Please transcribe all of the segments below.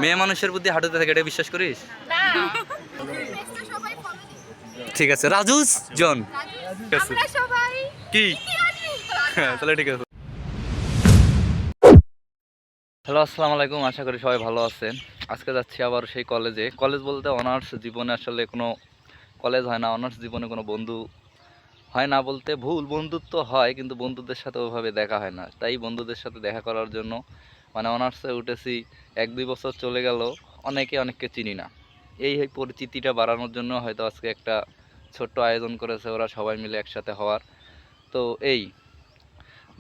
মেয়ে মানুষের বুদ্ধি হাঁটুতে থাকে, এটা বিশ্বাস করিস? ঠিক আছে, রাজুস জন কি? তাহলে ঠিক আছে। হ্যালো, আসসালামু আলাইকুম, আশা করি সবাই ভালো আছেন। আজকে যাচ্ছি আবার সেই কলেজে। কলেজ বলতে অনার্স জীবনে আসলে কোনো কলেজ হয় না, অনার্স জীবনে কোনো বন্ধু হয় না বলতে ভুল, বন্ধুত্ব হয় কিন্তু বন্ধুদের সাথে ওইভাবে দেখা হয় না। তাই বন্ধুদের সাথে দেখা করার জন্য মানে অনার্সে উঠেছি, 1-2 বছর চলে গেল, অনেককে চিনি না। এই পরিচিতিটা বাড়ানোর জন্য হয়তো আজকে একটা ছোট্ট আয়োজন করেছে ওরা সবাই মিলে একসাথে হওয়ার। তো এই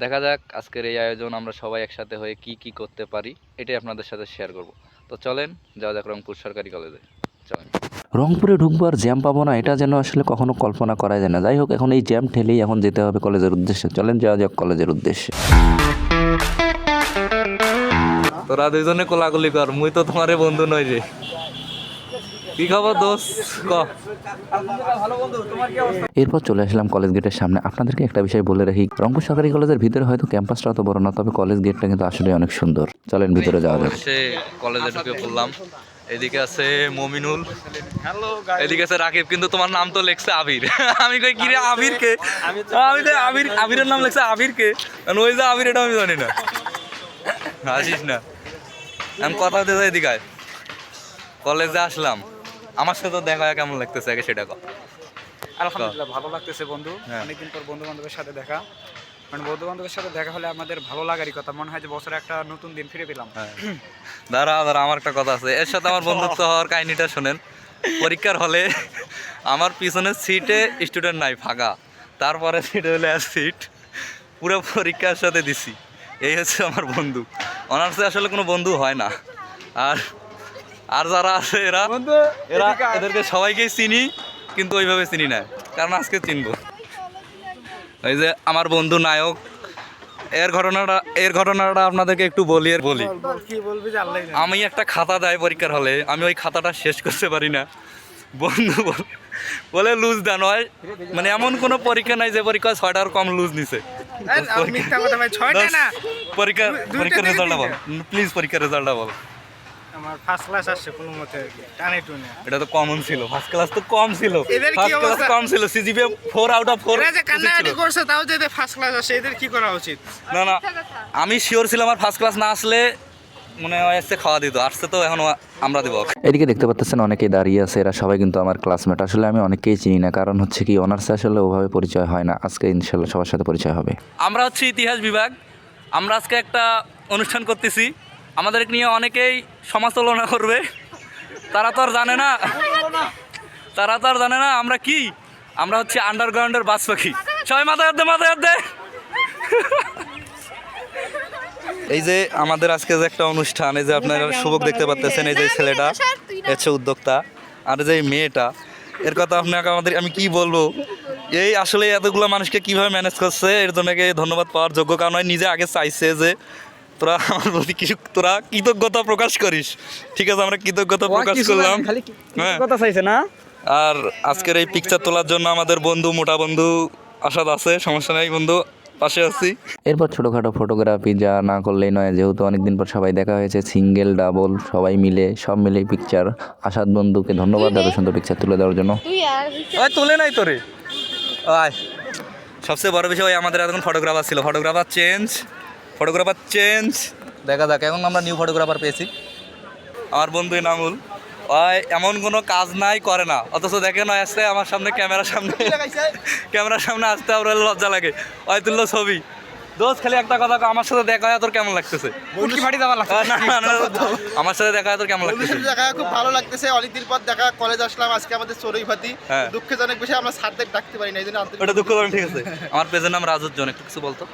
দেখা যাক আজকের এই আয়োজন আমরা সবাই একসাথে হয়ে কি করতে পারি, এটাই আপনাদের সাথে শেয়ার করব। তো চলেন যাওয়া যাক রংপুর সরকারি কলেজে, চলেন। রংপুরে ঢুকবো আর জ্যাম পাবো না, এটা যেন আসলে কখনো কল্পনা করা যায় না। যাই হোক, এখন এই জ্যাম ঠেলেই এখন যেতে হবে কলেজের উদ্দেশ্যে। চলেন যাওয়া যাক কলেজের উদ্দেশ্যে। তোরা দুইজনে কোলাকুলি কর, মুই তো তোমারে বন্ধু নই রে। কি খবর দোস্ত, ক। এরপর চলে আসলাম কলেজ গেটের সামনে। আপনাদেরকে একটা বিষয় বলে রাখি, রংপুর সরকারি কলেজের ভিতরে হয়তো ক্যাম্পাসটা অত বড় না, তবে কলেজ গেটটা কিন্তু আসলে অনেক সুন্দর। চলেন ভিতরে যাওয়া যাক। সে কলেজে ঢুকে পড়লাম। এদিকে আছে মমিনুল, এদিকে আছে রাকিব, কিন্তু তোমার নাম তো লেখছে আবির। আমি কই কি রে আবির কে? আমি তো আবিরের নাম লেখছে আবির কে? ওই যে আবির, এটা আমি জানি না। আসিস না, আমি কথা দিতে যাই। এদিকে কলেজে আসলাম, আমার সাথে দেখা হয়, কেমন লাগতেছে আগে সেটা কর। আলহামদুলিল্লাহ ভালো লাগতেছে বন্ধু, অনেকদিন পর বন্ধু বান্ধবের সাথে দেখা। মানে বন্ধু বান্ধবের সাথে দেখা হলে আমাদের ভালো লাগারই কথা, মনে হয় যে বছরে একটা নতুন দিন ফিরে পেলাম। দাঁড়া, আমার একটা কথা আছে, এর সাথে আমার বন্ধুত্ব হওয়ার কাহিনীটা শোনেন। পরীক্ষার হলে আমার পিছনের সিটে স্টুডেন্ট নাই, ফাঁকা। তারপরে সিট হলে সিট পুরো পরীক্ষার সাথে দিছি। এই হচ্ছে আমার বন্ধু। অনার্সে আসলে কোনো বন্ধু হয় না। আর যারা আছে এদেরকে সবাইকেই চিনি, কিন্তু ওইভাবে চিনি না, কারণ আজকে চিনবো। ওই যে আমার বন্ধু নায়ক, এর ঘটনাটা আপনাদেরকে একটু বলি। আমি একটা খাতা দেয় পরীক্ষার হলে, আমি ওই খাতাটা শেষ করতে পারি না। বন্ধু বলে লুজ দেন হয়, মানে এমন কোনো পরীক্ষা নাই যে পরীক্ষা 6টার কম লুজ নিছে। পরীক্ষার রেজাল্টটা বল প্লিজ, পরীক্ষার রেজাল্টটা বল। আমার ফার্স্ট ক্লাস আসছে কোনো মতে টানে টুনে। এটা তো কমন ছিল, ফার্স্ট ক্লাস তো কম ছিল, ফার্স্ট ক্লাস কম ছিল, সিজিপিএ 4/4 এরা যে কান্নাকাটি করছে তাও যদি ফার্স্ট ক্লাস আসে, এদের কি করা উচিত? না, আমি শিওর ছিলাম আমার ফার্স্ট ক্লাস না আসলে মনে হয় আসছে খাওয়া দিত, আসছে তো এখন আমরা দেবো। এদিকে দেখতে পাচ্ছেন অনেকেই দাঁড়িয়ে আছে, এরা সবাই কিন্তু আমার ক্লাসমেট। আসলে আমি অনেককেই চিনি না, কারণ হচ্ছে কি অনার্সে আসলে ওভাবে পরিচয় হয় না। আজকে ইনশাল্লাহ সবার সাথে পরিচয় হবে। আমরা হচ্ছে ইতিহাস বিভাগ, আমরা আজকে একটা অনুষ্ঠান করতেছি, আমাদের নিয়ে অনেকেই সমালোচনা করবে। তারা তো আর জানে না আমরা কি, আমরা হচ্ছে আন্ডারগ্রাউন্ডের বাজ পাখি। সবাই মাথায় হাত দে। এই যে আমাদের আজকে যে একটা অনুষ্ঠান, এই যে আপনারা শুভক দেখতে পাচ্ছেন, এই যে ছেলেটা হচ্ছে উদ্যোক্তা, আর যে মেয়েটা, এর কথা আপনাকে আমি কি বলবো, এই আসলে এতগুলো মানুষকে কিভাবে ম্যানেজ করছে, এর জন্য ধন্যবাদ পাওয়ার যোগ্য। কারণ নিজে আগে চাইছে যে তোরা আমার প্রতি কিছু, তোরা কৃতজ্ঞতা প্রকাশ করিস। ঠিক আছে, আমরা কৃতজ্ঞতা প্রকাশ করলাম। হ্যাঁ, কথা চাইছে না। আর আজকের এই পিকচার তোলার জন্য আমাদের বন্ধু, মোটা বন্ধু আসাদ আছে, সমস্যা নেই বন্ধু, পাশে আছি। এরপর ছোটোখাটো ফটোগ্রাফি যা না করলেই নয়, যেহেতু অনেকদিন পর সবাই দেখা হয়েছে, সিঙ্গেল ডাবল সবাই মিলে সব মিলে পিকচার। আসাদ বন্ধুকে ধন্যবাদ এত সুন্দর পিকচার তুলে দেওয়ার জন্য। তুলে নাই তোরে সবচেয়ে বড় বিষয়, আমাদের এখন ফটোগ্রাফার ছিল, ফটোগ্রাফার চেঞ্জ। দেখা যাক, এখন আমরা নিউ ফটোগ্রাফার পেয়েছি। আমার বন্ধু নামুল, এমন কোনো কাজ নাই করে না, অথচ দেখে নয় আসছে আমার সামনে, ক্যামেরার সামনে আসতে আমার লজ্জা লাগে। তুললো ছবি। দোস্ত খালি একটা কথা, আমার সাথে দেখা হয় তোর কেমন লাগতেছে? আমার সাথে দেখা হয় তোর কেমন লাগতেছে? দেখা খুব ভালো লাগতেছে, অনেকদিন পর দেখা, কলেজ আসলাম আজকে আমাদের চড়ুই ভাতি। দুঃখজনক বিষয় আমরা স্যারদের ডাকতে পারি না, এই জন্য ওটা দুঃখজনক। ঠিক আছে, আমার পেজের নাম রাজুস জন, একটু কিছু বলতো।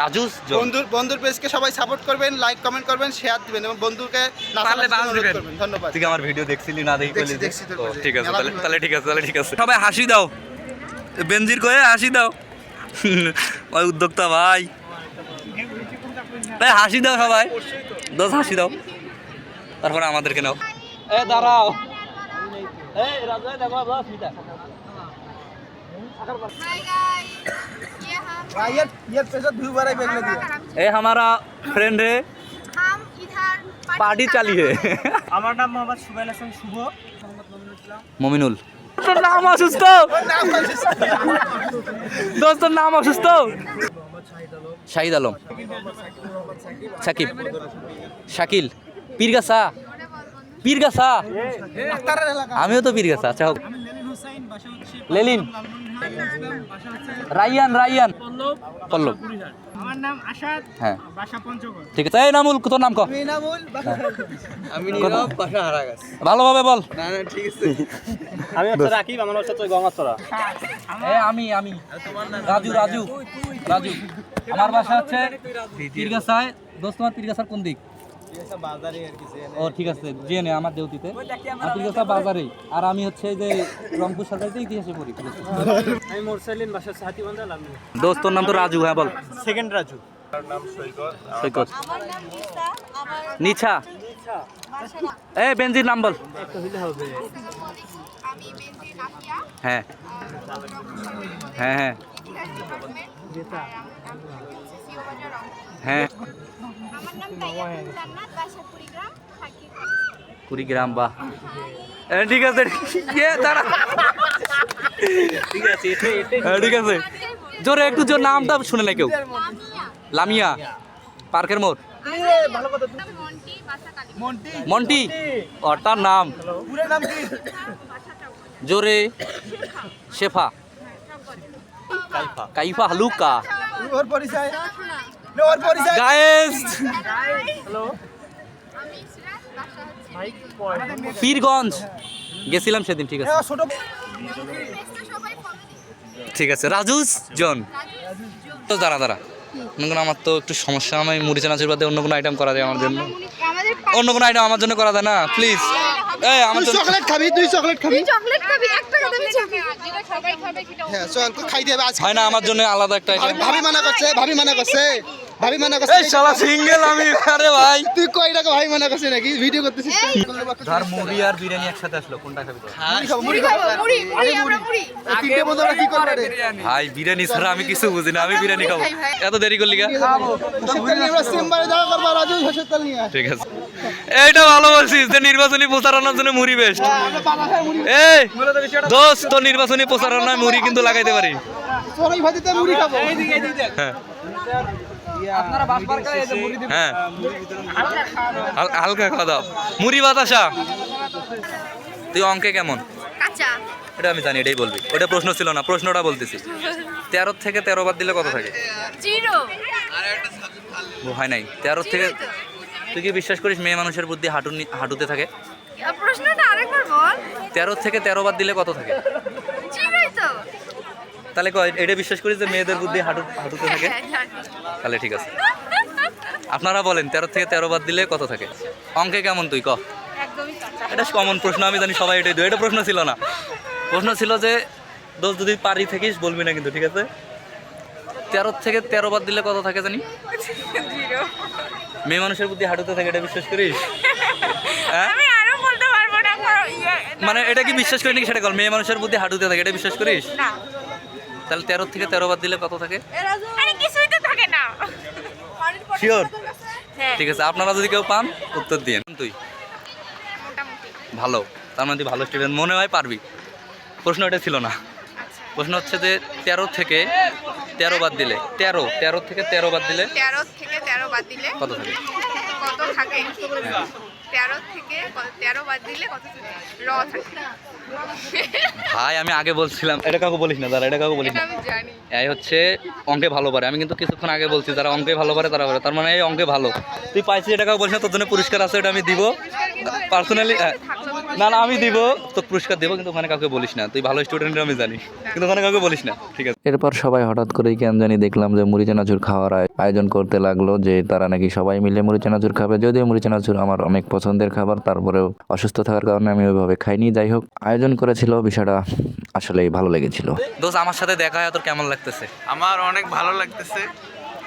রাজুস জন। বন্ধুর পেজকে সবাই সাপোর্ট করবেন, লাইক কমেন্ট করবেন, শেয়ার দিবেন এবং বন্ধুকে ধন্যবাদ। তুই আমার ভিডিও দেখছিলি না? দেখছি। ঠিক আছে, তাহলে ঠিক আছে। সবাই হাসি দাও, বেনজির কয়ে হাসি দাও। ওই উদ্যোক্তা ভাই, হাসি দাও সবাই, দোষ হাসি দাও, তারপরে আমাদেরকে নাও। দাঁড়াও, ये पेज व्यू बड़ा बेगले दिया। हमारा फ्रेंड है, हम इधर পার্টি চালিয়ে। আমার নাম মোহাম্মদ সুবাইল হাসান শুভ। মমিনুল। তোর নাম অসুস্থ, দোস্ত তোর নাম অসুস্থ। শাহিদ আলম, সাকিব, শাকিল, পীরগাছা, পীরগাছা, আমিও তো পীরগাছা। আচ্ছা হোক, লেলিন, রাইয়ান, রাইয়ান, পল্লব। আমার নাম আশাদ, হ্যাঁ বাসা পঞ্চগড়। ঠিক আছে। এই নামুল, তোর নাম ক? আমি নীরব, বাসা হারাগাছ। ভালোভাবে বল। আমি হচ্ছে রাকিব, আমার হচ্ছে গঙ্গাচড়া। আমি রাজু, রাজু, রাজু। আমার বাসা হচ্ছে পীরগাছায়। দোস্ত তোমার পীরগাছার কোন দিক? ও ঠিক আছে, জেনে আমার দেউতিতে পীরগাছা বাজারে। আর আমি হচ্ছে এই যে রংপুর সরকারিতে ইতিহাসে পড়ি। আমি মোরসালিন, বাসা সাহাতিবান্ধা লালমি। দোস্ত তোর নাম তো রাজু, হ্যাঁ বল। সেকেন্ড রাজু। সৈকত, নিছা। এই বেনজির নাম বল। হ্যাঁ হ্যাঁ হ্যাঁ হ্যাঁ, কুড়িগ্রাম। বাহ, ঠিক আছে, দাঁড়া, ঠিক আছে, ঠিক আছে। জোরে একটু, জোর নামটা শুনে না কেউ। লামিয়া, পার্কের মোড়। মন্টি, ওর তার নাম জোরে। শেফা, কাইফা, হালুকা, গায়েস, পীরগঞ্জ গেছিলাম সেদিন। ঠিক আছে, ঠিক আছে। রাজুস জন। তো দাঁড়া দাঁড়া, আমার তো একটু সমস্যা। আমি মুড়ি চানাচুর বাদে অন্য কোনো আইটেম করা যায় আমার জন্য? অন্য কোনো আইটেম আমার জন্য করা যায় না প্লিজ? এই আমার জন্য চকলেট খাবি? তুই চকলেট খাবি? চকলেট খাবি? একটা কথা আমি সবাই খাবে সেটা হ্যাঁ চল, খাই দিবে আজ। হয় না আমার জন্য আলাদা একটা আইটেম? ভাবি মানা করছে, ভাবি মানা করছে, ভাবি মানা করছে। এই শালা সিঙ্গেল আমি। আরে ভাই তুই কই টাকা ভাই মানা করছে নাকি? ভিডিও করতেছিস? ধর মুড়ি আর বিরিয়ানি একসাথে আসলো, কোনটা খাবি? মুড়ি খাবো, মুড়ি মুড়ি আমরা মুড়ি তিনটে বন্ধু আমরা কি করব রে? ভাই বিরিয়ানি ছাড়া আমি কিছু বুঝি না, আমি বিরিয়ানি খাবো। এত দেরি করলি কা? হোসেন আমরা চেম্বারে দেখা করব, রাজু হোসেন নিয়ে আয়। ঠিক আছে, এইটা ভালো বলছিস যে নির্বাচনী প্রচারণার জন্য মুড়ি বেস্ট। আমরা বাবা খাই মুড়ি। এই দোস্ত, তো নির্বাচনী প্রচারণায় মুড়ি কিন্তু লাগাইতে পারি। সবাই ভাতিতে মুড়ি খাবো। হ্যাঁ হ্যাঁ, হালকা খাওয়া দাও। মুড়ি বাতাসা। তুই অঙ্কে কেমন? কাঁচা এটা আমি জানি, এটাই বলবি। ওটা প্রশ্ন ছিল না, প্রশ্নটা বলতেছি। 13 থেকে 13 বাদ দিলে কত থাকে? জিরো হয় নাই। 13 থেকে, তুই কি বিশ্বাস করিস মেয়ে মানুষের বুদ্ধি হাঁটুতে থাকে? প্রশ্নটা আরেকবার বল। 13 থেকে 13 বাদ দিলে কত থাকে? জিরোই তো। তাহলে এটা বিশ্বাস করিস যে মেয়েদের বুদ্ধি হাঁটুতে থাকে? হ্যাঁ, জানি। তাহলে ঠিক আছে। আপনারা বলেন 13 থেকে 13 বাদ দিলে কত থাকে? অঙ্কে কেমন তুই ক? একদমই কাঁচা। এটা কমন প্রশ্ন, আমি জানি সবাই এটাই দেয়। এটা প্রশ্ন ছিল না, প্রশ্ন ছিল যে দোষ যদি পারি থাকিস বলবি না কিন্তু, ঠিক আছে? 13 থেকে 13 বাদ দিলে কত থাকে জানি? জিরো। মেয়ে মানুষের বুদ্ধি হাঁটুতে থাকে, এটা বিশ্বাস করিস? হ্যাঁ, আমি আরো বলতে পারবো না, মানে এটা কি বিশ্বাস করি নাকি সেটা বল। মেয়ে মানুষের বুদ্ধি হাঁটুতে থাকে, এটা বিশ্বাস করিস? না। তাহলে 13 থেকে 13 বাদ দিলে কত থাকে? আরে কিছুই তো থাকে না। শিওর? হ্যাঁ, ঠিক আছে, আপনারা যদি কেউ পান উত্তর দিন। তুই মোটামুটি। ভালো, তার মানে তুই ভালো স্টুডেন্ট মনে হয়, পারবি। প্রশ্ন এটা ছিল না, প্রশ্ন হচ্ছে যে 13 থেকে 13 বাদ দিলে 13 থেকে 13 বাদ দিলে 13 থেকে 13 বাদ দিলে কত থাকে? কত থাকে? 13 থেকে 13 বাদ দিলে কত থাকে? র থাকে। ভাই আমি আগে বলছিলাম, এটা কাউকে বলিস না, দাঁড়া, এটা কাউকে বলিস এটা না। আমি জানি। এই হচ্ছে অঙ্কে ভালো পারে। আমি কিন্তু কিছুক্ষণ আগে বলছি যারা অঙ্কে ভালো পারে তারা পারে, তার মানে এই অঙ্কে ভালো। তুই পাইছিস, এটা কাউকে বলিস না, তোর জন্য পুরস্কার আছে, এটা আমি দিব পার্সোনালি। না না, আমি দিব তো, পুরস্কার দিব, কিন্তু ওখানে কাউকে বলিস না। তুই ভালো স্টুডেন্ট আমি জানি, কিন্তু ওখানে কাউকে বলিস না, ঠিক আছে? এরপর সবাই হঠাৎ করেই কেন জানি দেখলাম যে মুড়ি চানাচুর খাওয়ার আয়োজন করতে লাগলো, যে তারা নাকি সবাই মিলে মুড়ি চানাচুর খাবে। যদিও মুড়ি চানাচুর আমার অনেক পছন্দের খাবার, তারপরেও অসুস্থ থাকার কারণে আমি ওইভাবে খাইনি। যাই হোক, আয়োজন করেছিল, বিষয়টা আসলেই ভালো লেগেছিল। দোস্ত আমার সাথে দেখা হয় তোর কেমন লাগতেছে? আমার অনেক ভালো লাগতেছে।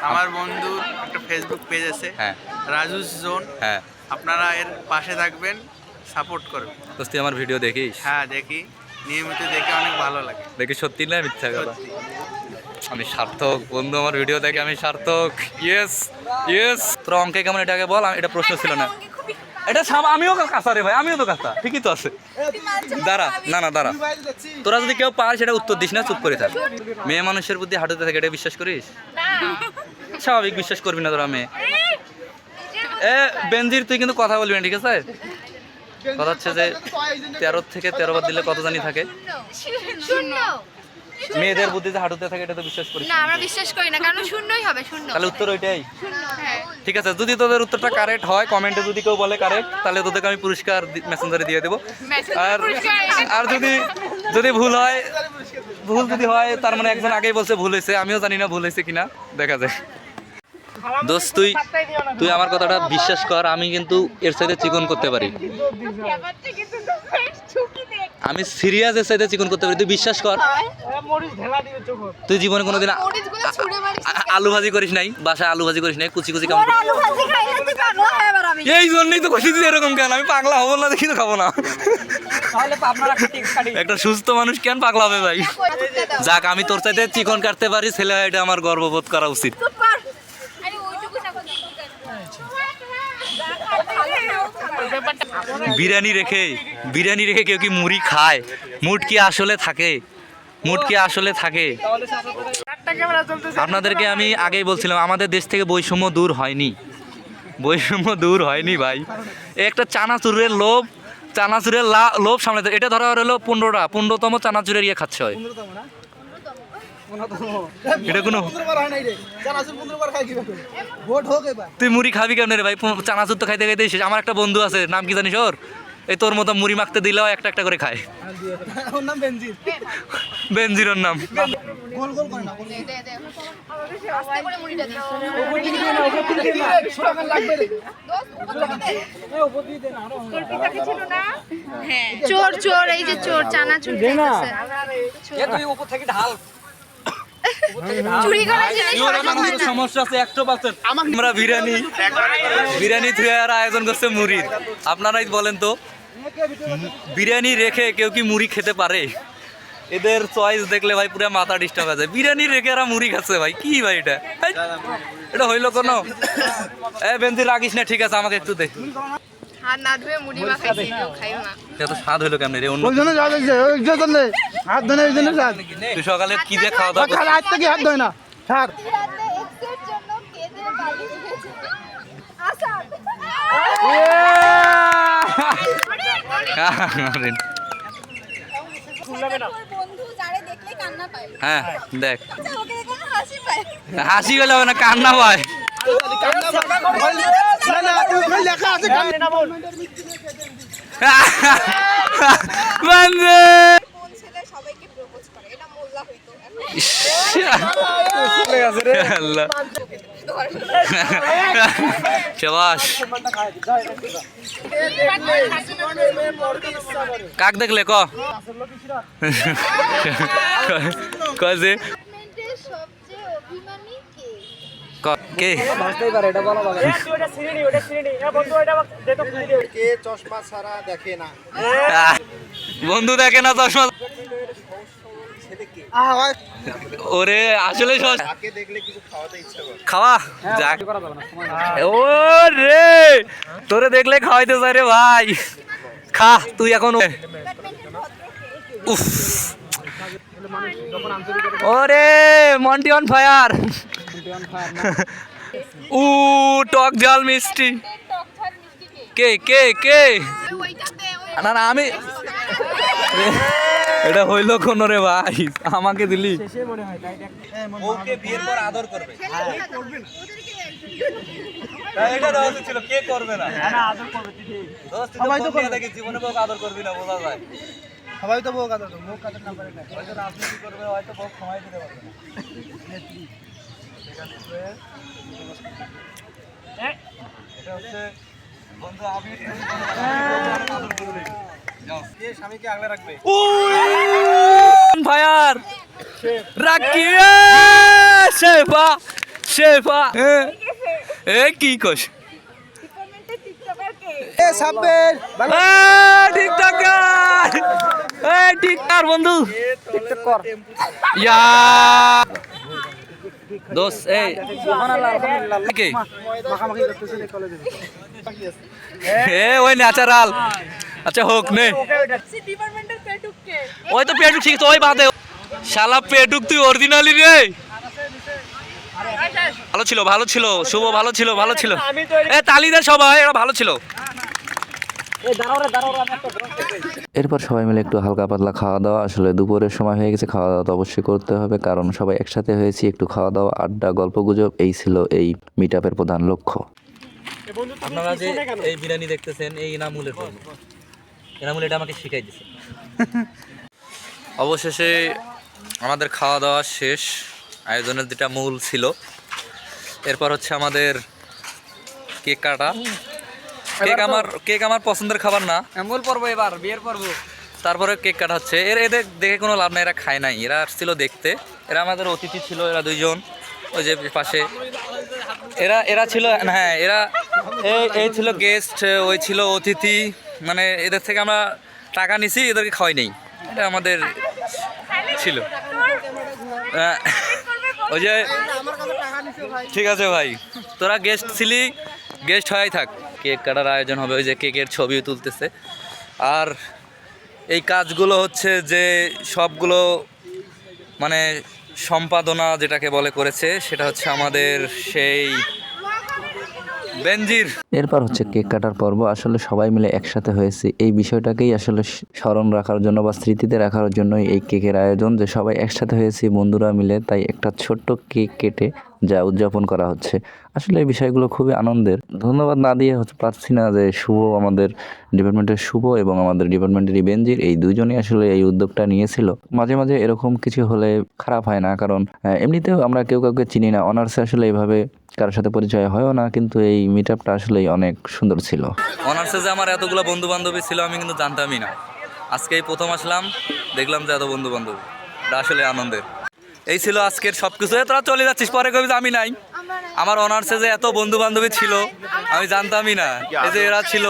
আমার বন্ধুর একটা ফেসবুক পেজ আছে, হ্যাঁ রাজুস জোন। হ্যাঁ, আপনারা এর পাশে থাকবেন, সাপোর্ট করবেন। দোস্ত তুই আমার ভিডিও দেখিস? হ্যাঁ দেখি, নিয়মিত দেখে অনেক ভালো লাগে। দেখি সত্যি না মিথ্যা কথা? সত্যি। আমি সার্থক, বন্ধু আমার ভিডিও দেখে আমি সার্থক। Yes yes. তোর অঙ্কে কেমন এটা আগে বল, এটা প্রশ্ন ছিল না। খুবই এটা আমিও কাঁচা রে ভাই, আমিও তো কাঁচা, ঠিকই তো আছে। দাঁড়া, না দাঁড়া, তোরা যদি কেউ পার সেটা উত্তর দিস না, চুপ করে থাক। মেয়ে মানুষের বুদ্ধি হাঁটুতে থাকে, এটা বিশ্বাস করিস? স্বাভাবিক বিশ্বাস করবি না তোরা মেয়ে। বেনজির তুই কিন্তু কথা বলবি না, ঠিক আছে? কথা হচ্ছে যে 13 থেকে 13 বার দিলে কত জানি থাকে? শূন্য। মেয়েদের বুদ্ধিতে হাঁটুতে থাকে, এটা তো বিশ্বাস করিস? না, আমরা বিশ্বাস করি না, কারণ শূন্যই হবে, শূন্য। তাহলে উত্তর ওইটাই। হ্যাঁ। ঠিক আছে, যদি তোদের উত্তরটা কারেক্ট হয়, কমেন্টে যদি কেউ বলে কারেক্ট, তাহলে তোদেরকে আমি পুরস্কার মেসেঞ্জারে দিয়ে দেবো। আর যদি ভুল যদি হয়, তার মানে একজন আগেই বলছে ভুল হয়েছে, আমিও জানি না ভুল হয়েছে কিনা, দেখা যায়। দোস্ত তুই আমার কথাটা বিশ্বাস কর, আমি কিন্তু এর সাথে চিকন করতে পারি। আমি সিরিয়াস এর সাথে চিকন করতে পারি, তুই বিশ্বাস কর। তুই জীবনে কোনোদিন আলু ভাজি করিস নাই, বাসায় আলু ভাজি করিস নাই, কুচি কুচি কাম। এই জন্যই তো কষি এরকম কেন, আমি পাগলা হবো না, দেখি তো খাবো না। একটা সুস্থ মানুষ কেন পাগলা হবে ভাই? যাক, আমি তোর সাথে চিকন কাটতে পারি, ছেলে হয়, এটা আমার গর্ববোধ করা উচিত। বিরিয়ানি রেখে কেউ কি মুড়ি খায়? মুড কি আসলে থাকে? আপনাদেরকে আমি আগেই বলছিলাম, আমাদের দেশ থেকে বৈষম্য দূর হয়নি ভাই। একটা চানাচুরের লোভ সামনে, এটা ধরা হলো 15তম চানাচুরের ইয়ে খাচ্ছে হয়। এটা কোনো তুই মুড়ি খাবি কেমন রে ভাই? চানাচুর তো খাইতে শেষ। আমার একটা বন্ধু আছে, নাম কি জানিস ওর? এই তোর মতো মুড়ি মাখতে দিলেও একটা একটা করে খায়। বেনজির ওর নাম। চোর, এই যে চোর চানাচুর খাইতেছে। চুরি করার জিনিস সমস্যা আছে 100%। আমরা বিরিয়ানি থুয়ার আয়োজন করছে মুড়ির। আপনারাই বলেন তো, বিরিয়ানি রেখে কেউ কি মুড়ি খেতে পারে? এদের চয়েস দেখলে ভাই পুরো মাথা ডিস্টার্ব হয়ে যায়। বিরিয়ানি রেখে এরা মুড়ি খাচ্ছে ভাই, কি ভাই এটা হইলো কোনো? বেনজি রাগিস না, ঠিক আছে, আমাকে একটু দে। হাত না ধুয়ে মুড়ি মাখাইছি, খাইও না। এত স্বাদ হইলো কেমন রে? তুই সকালে কি দিয়ে খাওয়া দাওয়া করছিস? হাত ধোয় না। হ্যাঁ দেখ, হাসি গেলে হবে না, কান্না পায়। শাবাশ। কাক দেখলে কে চশমা ছাড়া দেখে না, বন্ধু দেখে না চশমা। ওরে আসলে দেখলে কিছু খাওয়াতে ইচ্ছা করে। খাওয়া যাক। ও রে, তোরে দেখলে খাওয়াইতে চাই রে ভাই, খা তুই এখন। উফ, ওরে মন্টি অন ফায়ার। টক ঝাল মিষ্টি। কে না আমি এটা হইলো কোন রে ভাই, আমাকে দিলি? ওকে বিয়ের পর আদর করবে, এটা দেওয়া উচিত ছিল। কে করবে না? সবাই তো করে দেখি, জীবনে বউকে আদর করবি না, বোঝা যায়। সবাই তো বউ কাদর, মুখ কাদর না করে না। হয়তো রাজনীতি করবে, হয়তো বউ সময় দিতে পারবে না। ঠিক আছে, এটা হচ্ছে বন্ধু আমি স্বামীকে আগলে রাখবে। ফায়ার রাখিয়ে শেফা এ কি কস? টিকটকার বন্ধু, দোস্ত এই কে এ ওই ন্যাচারাল আচ্ছা হোক নে ডিপার্টমেন্টের পেটুককে ওই তো পেটুক ঠিক তো ওই বাদে শালা পেটুক তুই অরিজিনালি রে ভালো ছিল ভালো ছিল শুভ ভালো ছিল ভালো ছিল এ তালি দে সবাই এরা ভালো ছিল এরপর সবাই মিলে একটু হালকা পাতলা খাওয়া দাওয়া, আসলে দুপুরের সময় হয়ে গেছে, খাওয়া দাওয়া তো অবশ্যই করতে হবে কারণ সবাই একসাথে হয়েছি, একটু খাওয়া দাওয়া আড্ডা গল্পগুজব এই ছিল এই মিট আপের প্রধান লক্ষ্য। আপনারা যে এই বিরিয়ানি দেখতেছেন এই এনামুলের জন্য এনামুল এটা আমাকে শিখাই দিয়েছে অবশেষে আমাদের খাওয়া দাওয়া শেষ, আয়োজনের যেটা মূল ছিল। এরপর হচ্ছে আমাদের কেক কাটা। কেক আমার পছন্দের খাবার না, মূল পর্ব এবার বিয়ের পর্ব। তারপরে কেক কাটা হচ্ছে। এদের দেখে কোনো লাভ নাই, এরা খায় নাই, এরা আসছিল দেখতে। এরা আমাদের অতিথি ছিল, এরা দুইজন ওই যে পাশে এরা ছিল। হ্যাঁ এরা এই ছিল গেস্ট, ওই ছিল অতিথি, মানে এদের থেকে আমরা টাকা নিছি, এদেরকে খাওয়াই নেই, এটা আমাদের ছিল। ওই যে ঠিক আছে ভাই, তোরা গেস্ট ছিলি, গেস্ট হয়ে থাক। কেক কাটার আয়োজন হবে, ওই যে কেকের ছবিও তুলতেছে। আর এই কাজগুলো হচ্ছে যে সবগুলো মানে সম্পাদনা যেটাকে বলে করেছে, সেটা হচ্ছে আমাদের সেই বেনজির। এরপর হচ্ছে কেক কাটার পর্ব। আসলে সবাই মিলে একসাথে হয়েছে এই বিষয়টাকেই আসলে স্মরণ রাখার জন্য বা স্মৃতিতে রাখার জন্যই এই কেকের আয়োজন, যে সবাই একসাথে হয়েছি বন্ধুরা মিলে, তাই একটা ছোট্ট কেক কেটে যা উদযাপন করা হচ্ছে। আসলে এই বিষয়গুলো খুবই আনন্দের। ধন্যবাদ না দিয়ে পারছি না যে শুভ, আমাদের ডিপার্টমেন্টের শুভ এবং আমাদের ডিপার্টমেন্টের বেনজির, এই দুইজনই আসলে এই উদ্যোগটা নিয়েছিল। মাঝে মাঝে এরকম কিছু হলে খারাপ হয় না, কারণ এমনিতেও আমরা কেউ কাউকে চিনি না, অনার্সে আসলে এইভাবে কারোর সাথে পরিচয় হয়ও না, কিন্তু এই মিট আপটা আসলেই অনেক সুন্দর ছিল। অনার্সে যে আমার এতগুলো বন্ধু বান্ধবী ছিল আমি কিন্তু জানতামই না, আজকে এই প্রথম আসলাম, দেখলাম যে এত বন্ধু বান্ধব, এটা আসলে আনন্দের। এই ছিল আজকের সব কিছু। তোরা চলে যাচ্ছিস, পরে কবি আমি নাই। আমার অনার্সে যে এত বন্ধু বান্ধবী ছিল আমি জানতামই না, এই যে এরা ছিল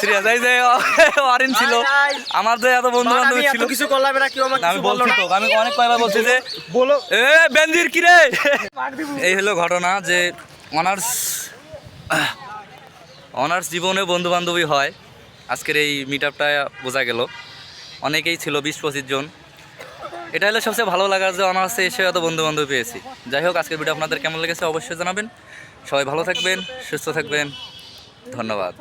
সিরিয়াস, এই যে অরিন ছিল, আমার যে এত বন্ধু বান্ধবী ছিল কিছু করলাম না, কেউ আমাকে আমি বলছি তো, আমি অনেক কয়বার বলছি যে বলো এ বেনজির কি রে। এই হলো ঘটনা যে অনার্স জীবনে বন্ধু বান্ধবী হয়। আজকের এই মিট আপটা বোঝা গেল, অনেকেই ছিল, 20-25 জন। এটা হলো সবচেয়ে ভালো লাগার যে অনার্সে এসে এত বন্ধু বান্ধব পেয়েছি। যাই হোক, আজকের ভিডিও আপনাদের কেমন লেগেছে অবশ্যই জানাবেন। সবাই ভালো থাকবেন, সুস্থ থাকবেন, ধন্যবাদ।